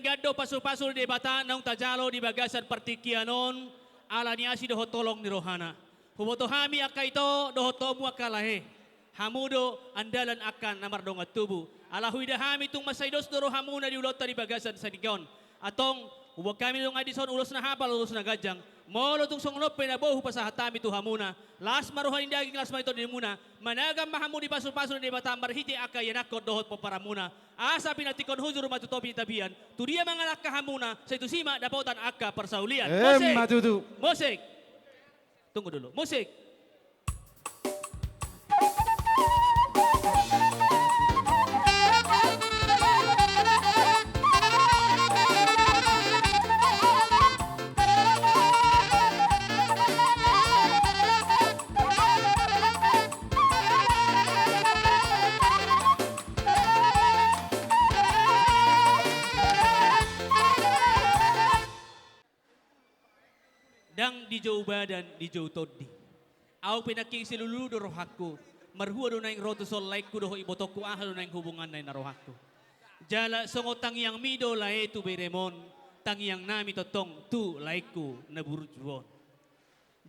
gado pasul-pasul di bata ng tajalo di bagasan partikianon ala niya si doho tolong ni Rohana. Huboto hami aka ito doho tomu akalahe. Hamudo andalan akan namardong at tubo. Ala huida hami tung masaydos doro hamuna di ulot di bagasan sa nigaon. Atong huwag kami nung adison ulos na hapal ulos na gadyang. Molo tung songnop pinabohu pa sa hatami tu hamuna. Las maruhan daging las ma ito din muna. Managam mahamudi pasul-pasul di bata marhiti aka yanakot dohot po para muna. Asa pinatikon huzur matutopi tabihan. Tudia mga nakahamuna sa ito sima dapotan aka persaulian. Musik! Matutu. Musik! Tunggu dulu. Musik! Dang di jauh badan di jauh todi. Au pinaking silulu do rohakku. Marhua do naing roto sol like ku do ibotoku ahal do naing hubungan na rohakku. Jala songo tangyang mido lae tu beremon. Tangyang nami totong tu laiku na burjuon.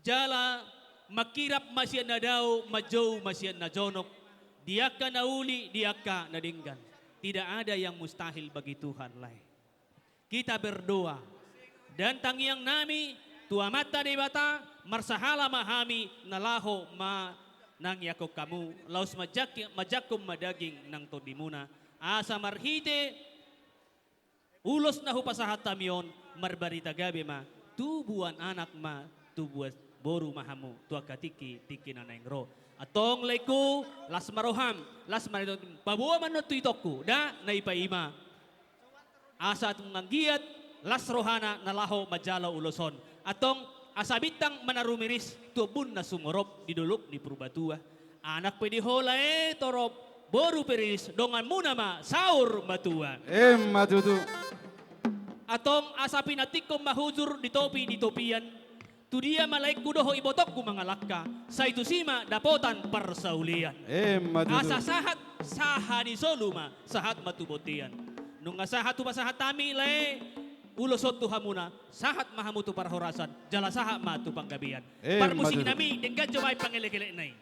Jala makirap masyan na daw majow masyan na jonok. Diaka na uli diaka na dinggan. Tidak ada yang mustahil bagi Tuhan lain. Kita berdoa dan tangyang nami tua mata di bata, marsahala mahami, nalaho ma nang yakok kamu, laus majakum madaging nang todimuna. Asa marhite, ulos na hupasahat tamion, marbarita gabi ma, tubuan anak ma, tubuas boru mahamu, tua katiki, tiki na ro. Atong leku, las maroham, las maritot, pabuwa man no tuitokku, da naipaima. Asa atong nganggiat, las rohana nalaho majalo uloson. Atong asabitang manarumiris tubun na sumurop di duluk di Purbatua. Anak pwede hola torop boru peris dongan muna ma saur batua. Matutu. Atong asapi natikom mahuzur di topian. Tu dia malaik kudoho ibotok ku mga lakka. Sa itu sima dapotan persaulian. Matutu. Asa sahat sahani soluma sahat matubotian. Nung asahat tu pasahat tami le ulusot tu hamuna, sahat mahamutu para horasan, jala sahat matu panggabian. Parmusik nami, dengan jomay pangilekilek nai.